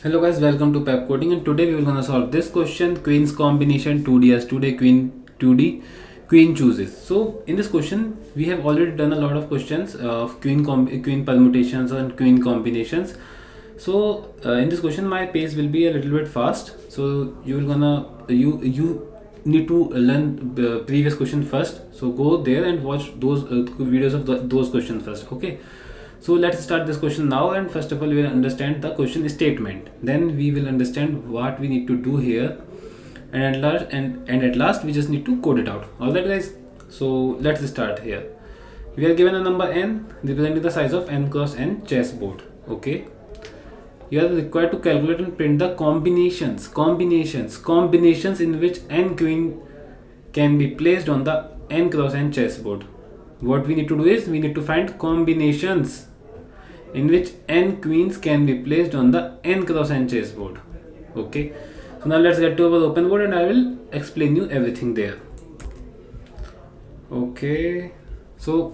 Hello guys, welcome to Pepcoding, and today we will gonna solve this question: Queen's combination 2D as today Queen 2D Queen chooses. So in this question we have already done a lot of questions of Queen permutations and Queen combinations. So in this question my pace will be a little bit fast. So you need to learn the previous question first. So go there and watch those videos of those questions first. Okay. So let's start this question now, and first of all we will understand the question statement. Then we will understand what we need to do here, and at last we just need to code it out. Alright guys, so let's start here. We are given a number n representing the size of n cross n chessboard. Okay, you are required to calculate and print the combinations in which n queen can be placed on the n cross n chessboard. What we need to do is we need to find combinations in which n queens can be placed on the n cross n chessboard. Okay, so now let's get to our open board and I will explain you everything there. Okay, so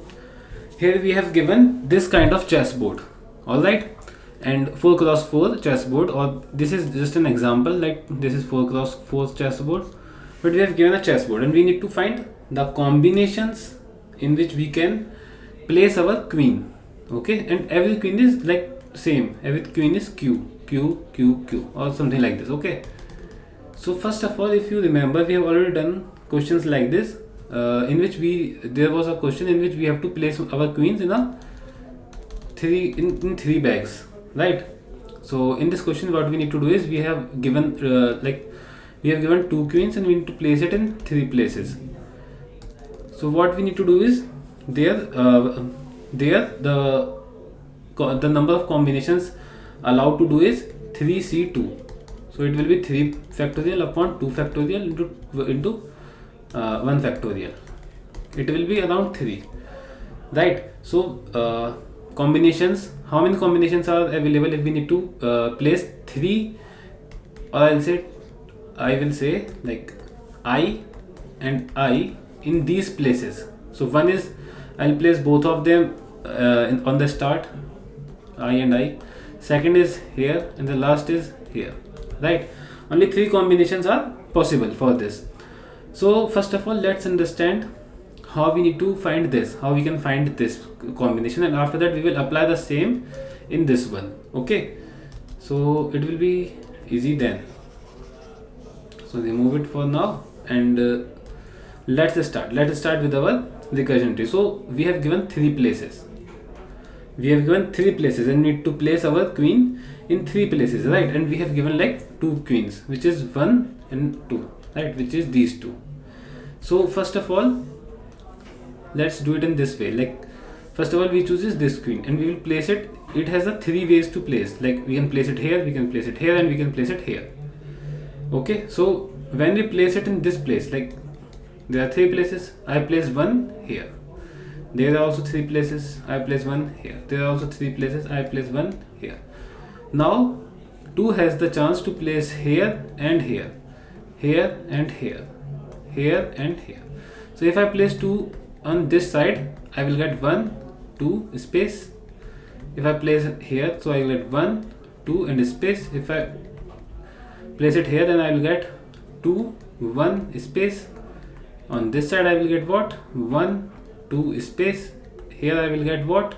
here we have given this kind of chessboard. Alright, and 4x4 chessboard, or this is just an example, like this is 4x4 chessboard, but we have given a chessboard and we need to find the combinations in which we can place our queen. Okay, and every queen is like same, every queen is q or something like this. Okay, so first of all, if you remember, we have already done questions like this in which there was a question in which we have to place our queens in three bags, right? So in this question what we need to do is we have given two queens and we need to place it in three places. So what we need to do is the number of combinations allowed to do is 3c2. So it will be 3 factorial upon 2 factorial into 1 factorial. It will be around 3, right? So combinations, how many combinations are available if we need to place 3, or I will say like I and I in these places. So one is I'll place both of them on the start, I and I. Second is here and the last is here, right? Only 3 combinations are possible for this. So first of all, let's understand how we need to find this, how we can find this combination, and after that we will apply the same in this one. Okay, so it will be easy then. So remove it for now, and let's start with our recursion tree. So we have given 3 places. And need to place our queen in 3 places, right? And we have given like 2 queens, which is 1 and 2, right? Which is these 2. So first of all, let's do it in this way. Like first of all, we choose this queen and we will place it. It has a 3 ways to place. Like we can place it here, we can place it here, and we can place it here. Okay, so when we place it in this place, like there are 3 places, I place 1 here. There are also 3 places, I place 1 here. There are also 3 places, I place 1 here. Now 2 has the chance to place here and here, here and here, here and here. So if I place 2 on this side, I will get 1, 2 space. If I place it here, so I will get 1, 2 and space. If I place it here, then I will get 2, 1 space. On this side I will get what? 1, 2 space. Here I will get what?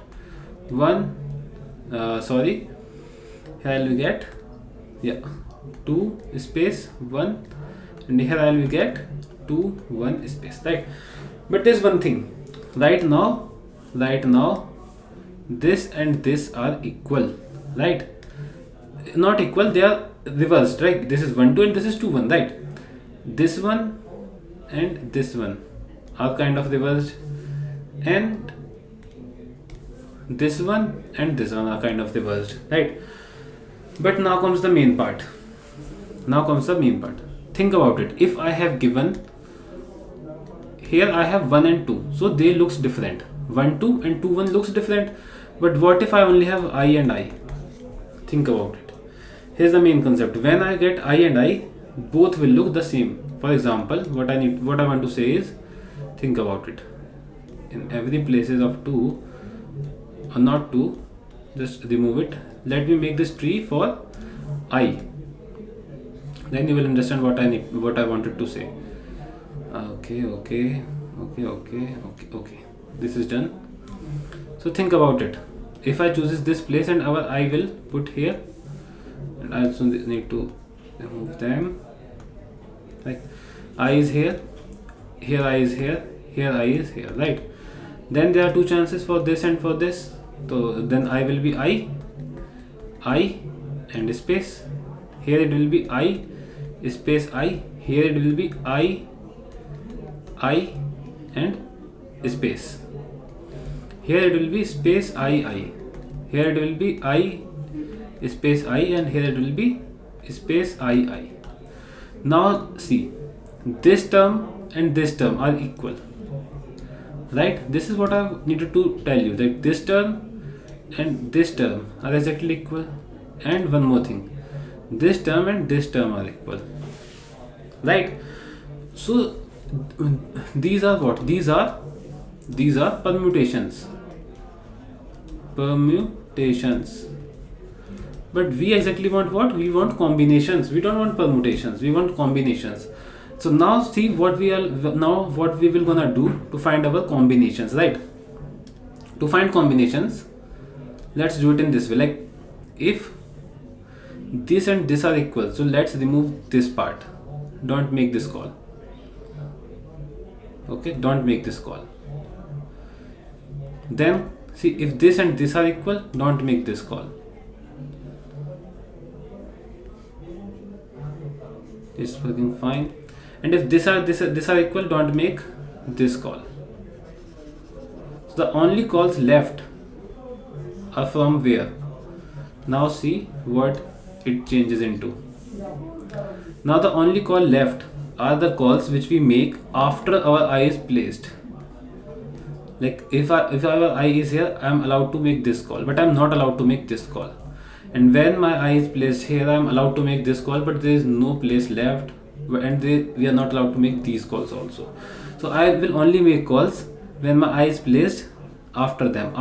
2 space 1, and here I will get 2, 1 space, right? But there's one thing. Right now this and this are equal, right? Not equal, they are reversed, right? This is 1, 2 and this is 2, 1, right? This one and this one are kind of reversed, and this one and this one are kind of reversed, right? But now comes the main part. Think about it. If I have given here, I have 1 and 2, so they looks different. 1, 2 and 2, 1 looks different. But what if I only have I and I? Think about it. Here's the main concept. When I get I and I, both will look the same. For example, what I want to say is, think about it. In every places of 2, or not 2, just remove it. Let me make this tree for I. Then you will understand what I wanted to say. Okay. This is done. So think about it. If I chooses this place and our I will put here, and I also need to remove them. Like I is here I is here I is here, right? Then there are two chances for this and for this. So then I will be I and space. Here it will be I space I. Here it will be I and space. Here it will be space I. Here it will be I space I, and here it will be space I. Now see, this term and this term are equal, right? This is what I needed to tell you, that this term and this term are exactly equal. And one more thing, this term and this term are equal, right? So these are what? These are permutations. But we exactly want what? We want combinations. We don't want permutations. We want combinations. So now see what we will gonna do to find our combinations, right? To find combinations, let's do it in this way. Like if this and this are equal, so let's remove this part. Don't make this call. Okay, don't make this call. Then see, if this and this are equal, don't make this call. It's working fine. And if this are equal, don't make this call. So the only calls left are from where? Now see what it changes into. Now the only call left are the calls which we make after our I is placed. Like if our I is here, I am allowed to make this call, but I am not allowed to make this call. And when my I is placed here, I am allowed to make this call, but there is no place left, and we are not allowed to make these calls also. So I will only make calls when my I is placed after them,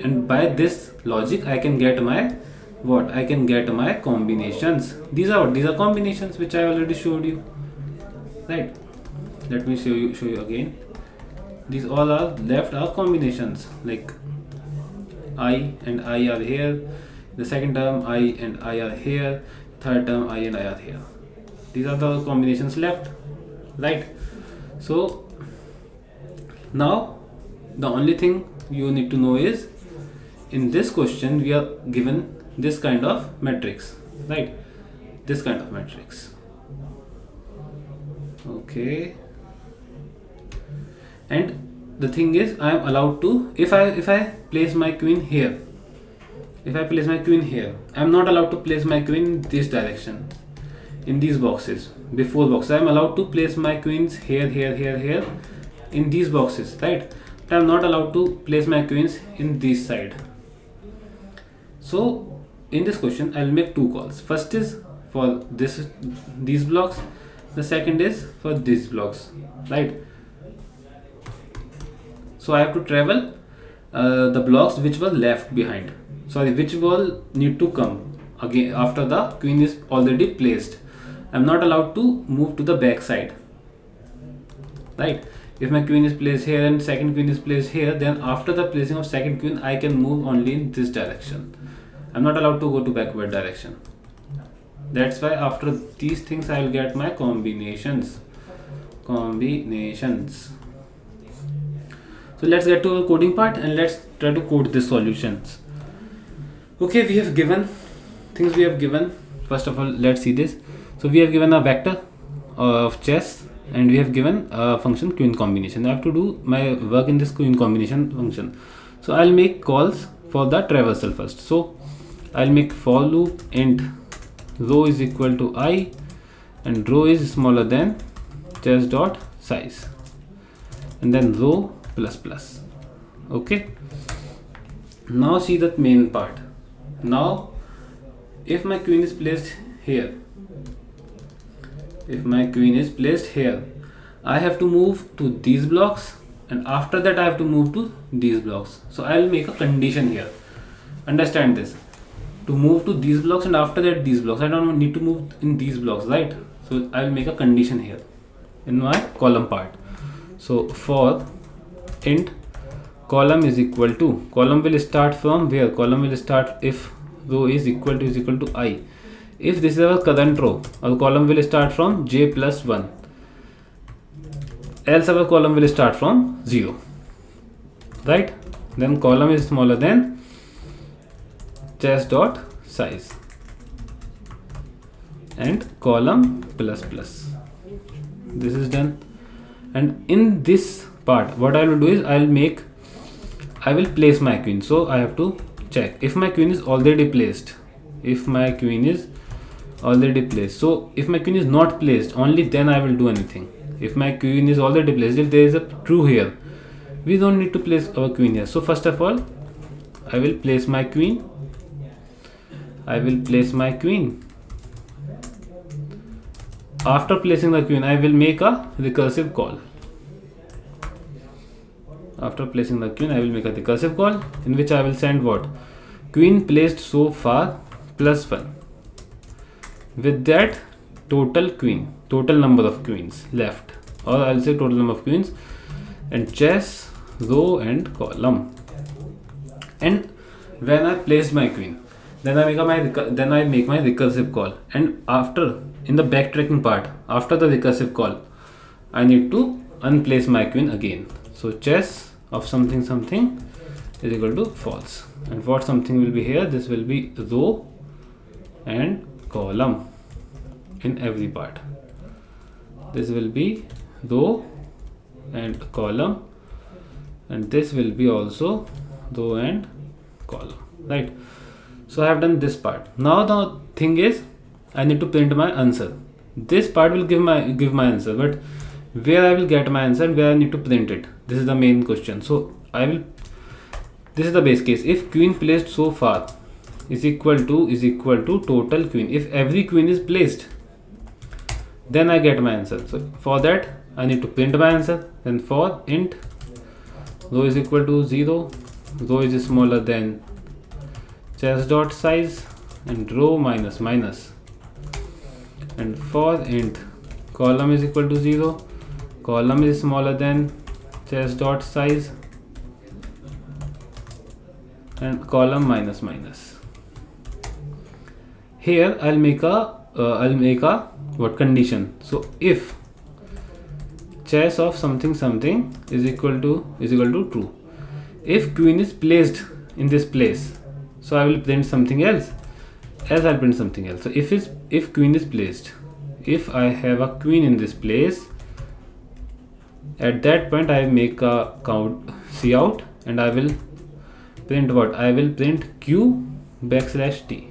and by this logic I can get my what? I can get my combinations. These are combinations which I already showed you, right? Let me show you again. These all are left are combinations. Like I and I are here, the second term I and I are here, third term I and I are here. These are the combinations left, right? So now the only thing you need to know is, in this question we are given this kind of matrix, right? This kind of matrix. Okay. And the thing is, I am allowed to, if I place my queen here, I am not allowed to place my queen in this direction, in these boxes, before boxes. I am allowed to place my queens here, in these boxes, right? But I am not allowed to place my queens in this side. So in this question, I will make two calls. First is for these blocks. The second is for these blocks, right? So I have to travel the blocks which were left behind. Which will need to come again after the queen is already placed. I am not allowed to move to the back side, right? If my queen is placed here and second queen is placed here, then after the placing of second queen, I can move only in this direction. I am not allowed to go to backward direction. That's why after these things I will get my combinations. So let's get to the coding part and let's try to code the solutions. Okay, we have given things we have given. First of all, let's see this. So we have given a vector of chess and we have given a function queen combination. I have to do my work in this queen combination function. So I'll make calls for the traversal first. So I'll make for loop int row is equal to I and row is smaller than chess dot size, and then row plus plus. Okay, now see the main part. Now if my queen is placed here, I have to move to these blocks, and after that I have to move to these blocks. So I will make a condition here. Understand this. to move to these blocks, and after that these blocks. I don't need to move in these blocks, right? So I will make a condition here in my column part. So for int column is equal to, column will start from where? Column will start if row is equal to I. If this is our current row, our column will start from j plus 1, else our column will start from 0, right? Then column is smaller than chess dot size and column plus plus. This is done. And in this part, what I will do is I will place my queen. So I have to check if my queen is already placed. If my queen is already placed. So if my queen is not placed, only then I will do anything. If my queen is already placed, if there is a true here, we don't need to place our queen here. So first of all, I will place my queen. After placing the queen, I will make a recursive call. After placing the queen, I will make a recursive call in which I will send what? Queen placed so far plus 1. With that, total number of queens left, or I'll say total number of queens, and chess, row and column. And when I placed my queen, then I make my recursive call. And after, in the backtracking part, after the recursive call, I need to unplace my queen again. So chess of something something is equal to false, and what something will be here? This will be row and column in every part. This will be row and column, and this will be also row and column, right? So I have done this part. Now the thing is, I need to print my answer. This part will give my answer, but where I will get my answer and where I need to print it, this is the main question. So this is the base case. If queen placed so far is equal to total queen, if every queen is placed, then I get my answer. So for that, I need to print my answer. Then for int row is equal to 0, row is smaller than chess dot size and row minus minus, and for int column is equal to 0, column is smaller than chess dot size and column minus minus. Here I'll make a what condition? So if chess of something something is equal to true, if queen is placed in this place, so I will print something else, I'll print something else. So if queen is placed, if I have a queen in this place, at that point I make a count cout, and I will print what? I will print q \t,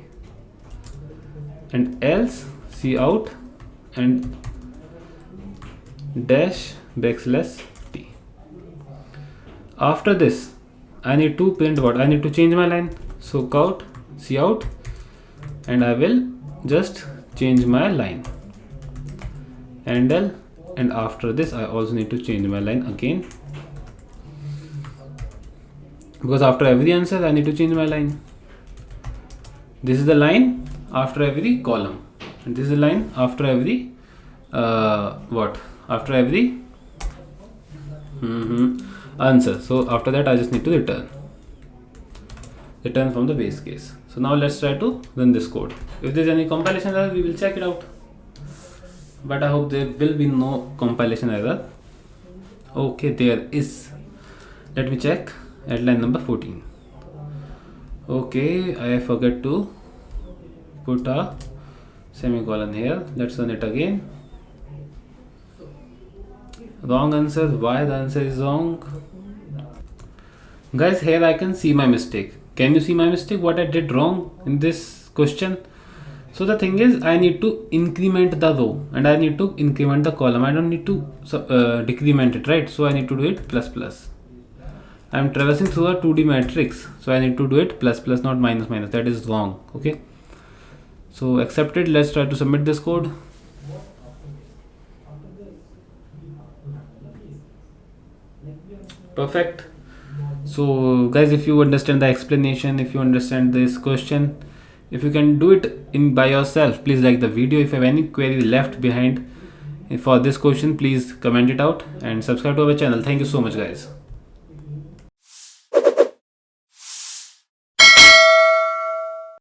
and else cout and dash \t. After this, I need to print what? I need to change my line. So cout, and I will just change my line, and after this I also need to change my line again, because after every answer I need to change my line. This is the line after every column, and this is the line after every after every answer. So after that I just need to return from the base case. So now let's try to run this code. If there's any compilation error, we will check it out, but I hope there will be no compilation error. Okay, there is. Let me check at line number 14. Okay, I forgot to put a semicolon here. Let's run it again. Wrong answer. Why the answer is wrong? Guys, here I can see my mistake. Can you see my mistake? What I did wrong in this question? So the thing is, I need to increment the row and I need to increment the column. I don't need to decrement it, right? So I need to do it plus plus. I am traversing through a 2D matrix, so I need to do it plus plus, not minus minus. That is wrong. Okay. So accepted. Let's try to submit this code. Perfect. So guys, if you understand the explanation, if you understand this question, If you can do it in by yourself, please like the video. If you have any query left behind for this question, please comment it out and subscribe to our channel. Thank you so much, guys.